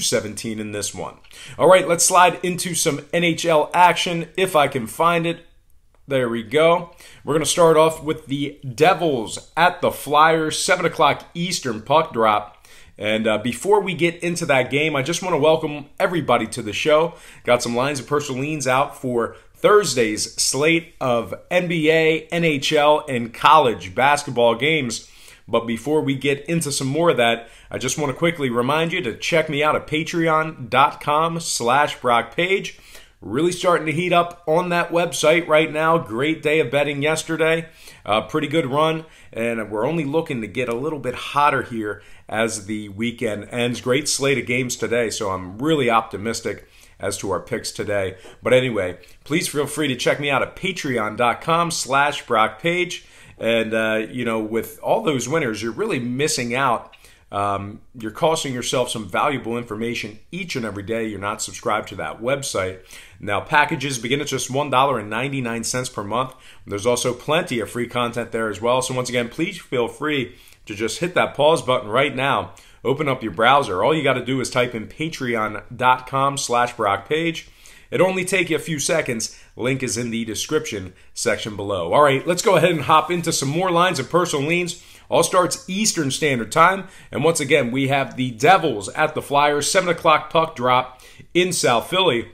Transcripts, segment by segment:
17 in this one. All right, let's slide into some NHL action if I can find it. There we go. We're going to start off with the Devils at the Flyers, 7 o'clock Eastern puck drop. And before we get into that game, I just want to welcome everybody to the show. Got some lines of personal leans out for Thursday's slate of NBA, NHL, and college basketball games. But before we get into some more of that, I just want to quickly remind you to check me out at patreon.com/BrockPage. Really starting to heat up on that website right now. Great day of betting yesterday. Pretty good run. And we're only looking to get a little bit hotter here as the weekend ends. Great slate of games today, so I'm really optimistic as to our picks today. But anyway, please feel free to check me out at patreon.com/BrockPage. And, with all those winners, you're really missing out. You're costing yourself some valuable information each and every day you're not subscribed to that website. Now, packages begin at just $1.99 per month. There's also plenty of free content there as well. So once again, please feel free to just hit that pause button right now. Open up your browser. All you got to do is type in patreon.com/BrockPage. It'll only take you a few seconds. Link is in the description section below. All right, let's go ahead and hop into some more lines of personal leans. All starts Eastern Standard Time. And once again, we have the Devils at the Flyers, 7 o'clock puck drop in South Philly.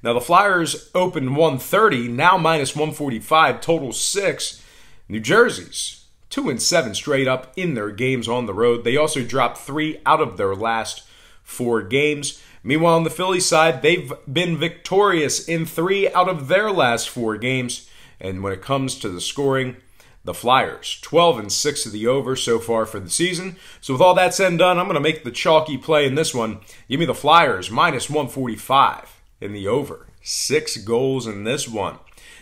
Now, the Flyers opened 130, now minus 145, total 6. New Jersey's 2-7 straight up in their games on the road. They also dropped 3 out of their last 4 games. Meanwhile, on the Philly side, they've been victorious in 3 out of their last 4 games. And when it comes to the scoring, the Flyers, 12-6 to the over so far for the season. So with all that said and done, I'm going to make the chalky play in this one. Give me the Flyers, minus 145 in the over. 6 goals in this one.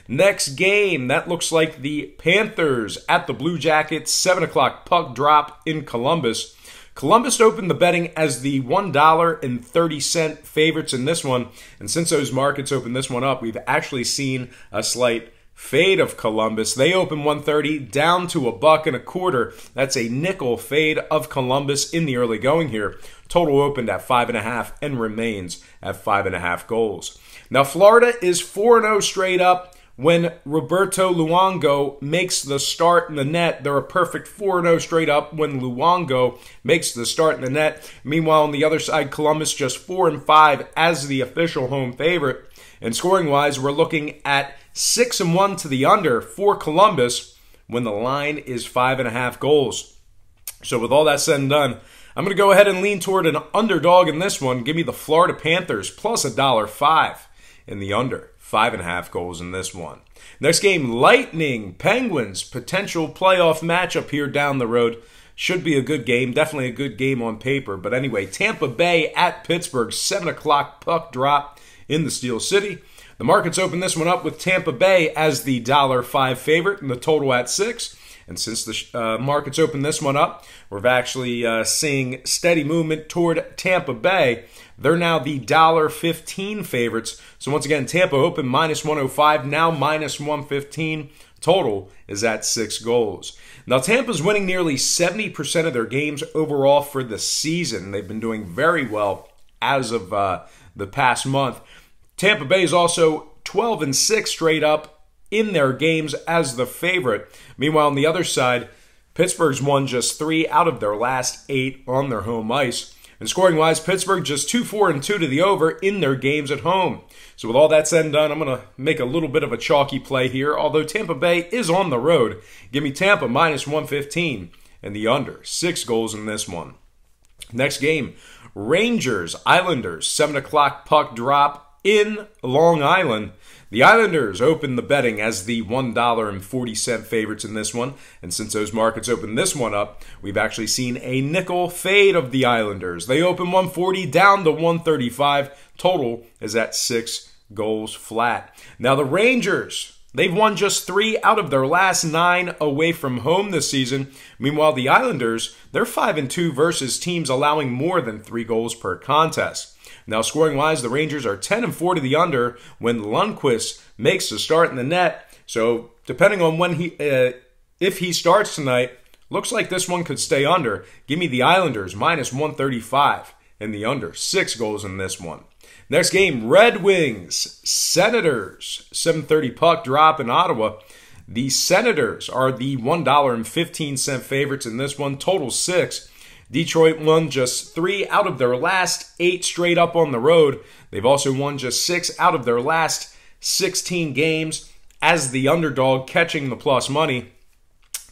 Next game, that looks like the Panthers at the Blue Jackets, 7 o'clock puck drop in Columbus. Columbus opened the betting as the $1.30 favorites in this one. And since those markets opened this one up, we've actually seen a slight fade of Columbus. They opened 130 down to $1.25. That's a nickel fade of Columbus in the early going here. Total opened at 5.5 and remains at 5.5 goals. Now, Florida is 4-0 straight up. When Roberto Luongo makes the start in the net, they're a perfect 4-0 straight up when Luongo makes the start in the net. Meanwhile, on the other side, Columbus just 4-5 as the official home favorite. And scoring-wise, we're looking at 6-1 to the under for Columbus when the line is 5.5 goals. So with all that said and done, I'm going to go ahead and lean toward an underdog in this one. Give me the Florida Panthers plus $1.05 in the under. 5.5 goals in this one. Next game, Lightning, Penguins, potential playoff matchup here down the road. Should be a good game, definitely a good game on paper. But anyway, Tampa Bay at Pittsburgh, 7 o'clock puck drop in the Steel City. The markets open this one up with Tampa Bay as the $1.05 favorite and the total at 6. And since the markets open this one up, we're actually seeing steady movement toward Tampa Bay. They're now the $1.15 favorites. So once again, Tampa open minus 105, now minus 115. Total is at 6 goals. Now, Tampa's winning nearly 70% of their games overall for the season. They've been doing very well as of the past month. Tampa Bay is also 12-6 straight up in their games as the favorite. Meanwhile, on the other side, Pittsburgh's won just 3 out of their last 8 on their home ice. And scoring-wise, Pittsburgh just 2-4-2 to the over in their games at home. So with all that said and done, I'm going to make a little bit of a chalky play here. Although Tampa Bay is on the road, give me Tampa minus 115 and the under. 6 goals in this one. Next game, Rangers, Islanders, 7 o'clock puck drop in Long Island. The Islanders open the betting as the $1.40 favorites in this one. And since those markets opened this one up, we've actually seen a nickel fade of the Islanders. They open 140 down to 135. Total is at 6 goals flat. Now the Rangers, they've won just 3 out of their last 9 away from home this season. Meanwhile, the Islanders, they're 5-2 versus teams allowing more than 3 goals per contest. Now, scoring-wise, the Rangers are 10-4 to the under when Lundqvist makes the start in the net. So, depending on when if he starts tonight, looks like this one could stay under. Give me the Islanders minus 135 and the under 6 goals in this one. Next game, Red Wings, Senators, 7:30 puck drop in Ottawa. The Senators are the $1.15 favorites in this one, total 6. Detroit won just 3 out of their last 8 straight up on the road. They've also won just 6 out of their last 16 games as the underdog, catching the plus money.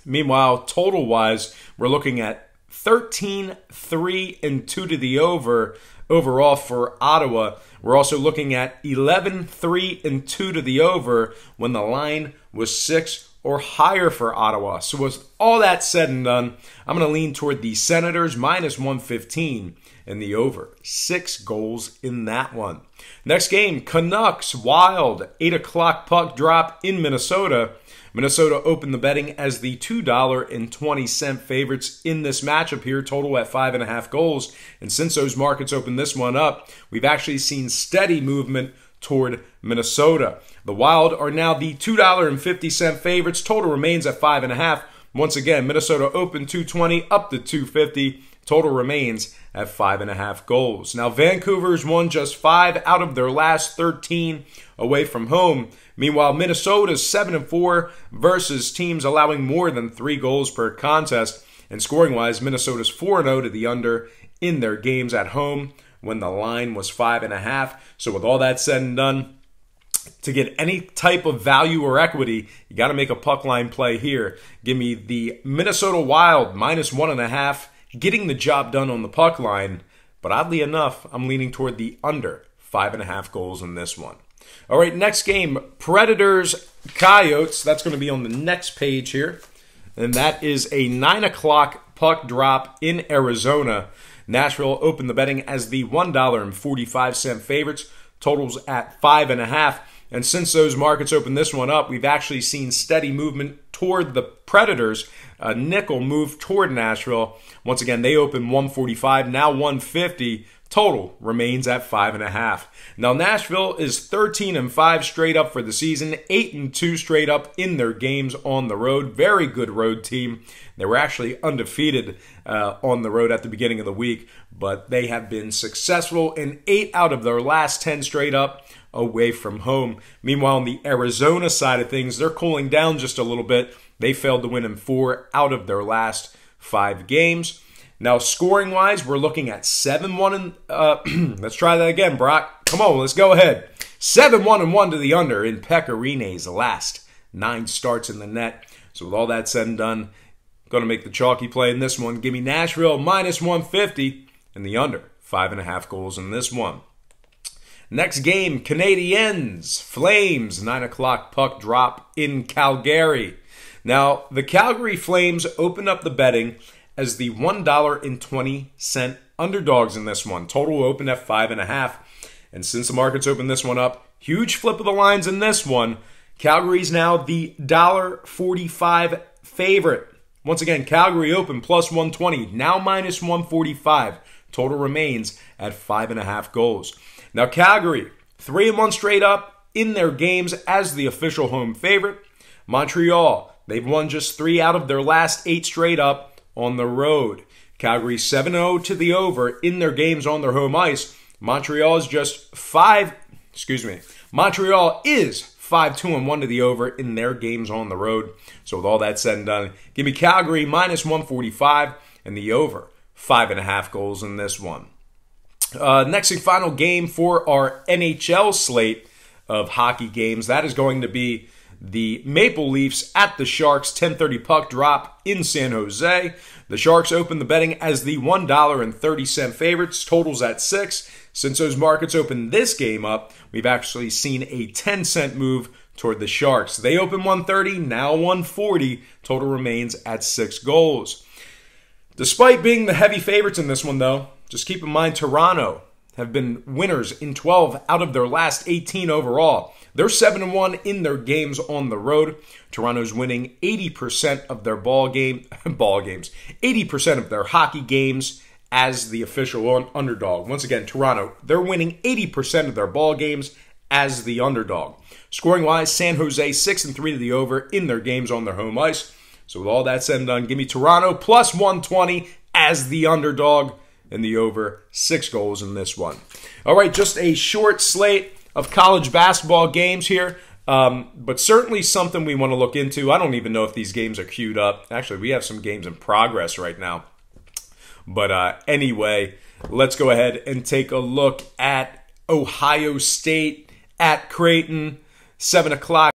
Meanwhile, total-wise, we're looking at 13-3-2 to the over overall for Ottawa. We're also looking at 11-3-2 to the over when the line was 6 or higher for Ottawa. So with all that said and done, I'm going to lean toward the Senators minus 115 and the over. 6 goals in that one. Next game, Canucks Wild, 8 o'clock puck drop in Minnesota. Minnesota opened the betting as the $2.20 favorites in this matchup here, total at 5.5 goals. And since those markets opened this one up, we've actually seen steady movement toward Minnesota. The Wild are now the $2.50 favorites. Total remains at 5.5. Once again, Minnesota opened 220 up to 250. Total remains at 5.5 goals. Now, Vancouver's won just 5 out of their last 13 away from home. Meanwhile, Minnesota's 7-4 versus teams allowing more than 3 goals per contest. And scoring-wise, Minnesota's 4-0 to the under in their games at home when the line was 5.5. So with all that said and done, to get any type of value or equity, you got to make a puck line play here. Give me the Minnesota Wild minus 1.5, getting the job done on the puck line. But oddly enough, I'm leaning toward the under 5.5 goals in this one. All right, next game, Predators Coyotes. That's going to be on the next page here. And that is a 9 o'clock puck drop in Arizona. Nashville opened the betting as the $1.45 favorites. Totals at 5.5. And since those markets opened this one up, we've actually seen steady movement toward the Predators. A nickel move toward Nashville. Once again, they opened 145, now 150. Total remains at 5.5. Now, Nashville is 13-5 straight up for the season, 8-2 straight up in their games on the road. Very good road team. They were actually undefeated on the road at the beginning of the week, but they have been successful in 8 out of their last 10 straight up away from home. Meanwhile, on the Arizona side of things, they're cooling down just a little bit. They failed to win in 4 out of their last 5 games. Now, scoring-wise, we're looking at 7-1 and let's try that again, Brock. Come on, let's go ahead. 7-1-1 to the under in Pekka Rinne's last 9 starts in the net. So with all that said and done, going to make the chalky play in this one. Give me Nashville minus 150 and the under 5.5 goals in this one. Next game, Canadiens Flames, 9 o'clock puck drop in Calgary. Now, the Calgary Flames opened up the betting as the $1.20 underdogs in this one. Total opened at 5.5. And since the markets opened this one up, huge flip of the lines in this one. Calgary's now the $1.45 favorite. Once again, Calgary open plus 120, now minus 145. Total remains at 5.5 goals. Now, Calgary, 3-1 straight up in their games as the official home favorite. Montreal, they've won just 3 out of their last 8 straight up on the road. Calgary 7-0 to the over in their games on their home ice. Montreal is 5-2-1 to the over in their games on the road. So with all that said and done, give me Calgary minus 145 and the over 5.5 goals in this one. Next and final game for our NHL slate of hockey games. That is going to be the Maple Leafs at the Sharks, 10:30 puck drop in San Jose. The Sharks opened the betting as the $1.30 favorites, totals at 6. Since those markets opened this game up, we've actually seen a 10-cent move toward the Sharks. They opened 130, now 140. Total remains at 6 goals. Despite being the heavy favorites in this one, though, just keep in mind Toronto have been winners in 12 out of their last 18 overall. They're 7-1 in their games on the road. Toronto's winning 80% of their 80% of their hockey games as the official underdog. Once again, Toronto, they're winning 80% of their ball games as the underdog. Scoring-wise, San Jose 6-3 to the over in their games on their home ice. So with all that said and done, give me Toronto plus 120 as the underdog. in the over 6 goals in this one. All right, just a short slate of college basketball games here. But certainly something we want to look into. I don't even know if these games are queued up. Actually, we have some games in progress right now. But anyway, let's go ahead and take a look at Ohio State at Creighton, 7 o'clock.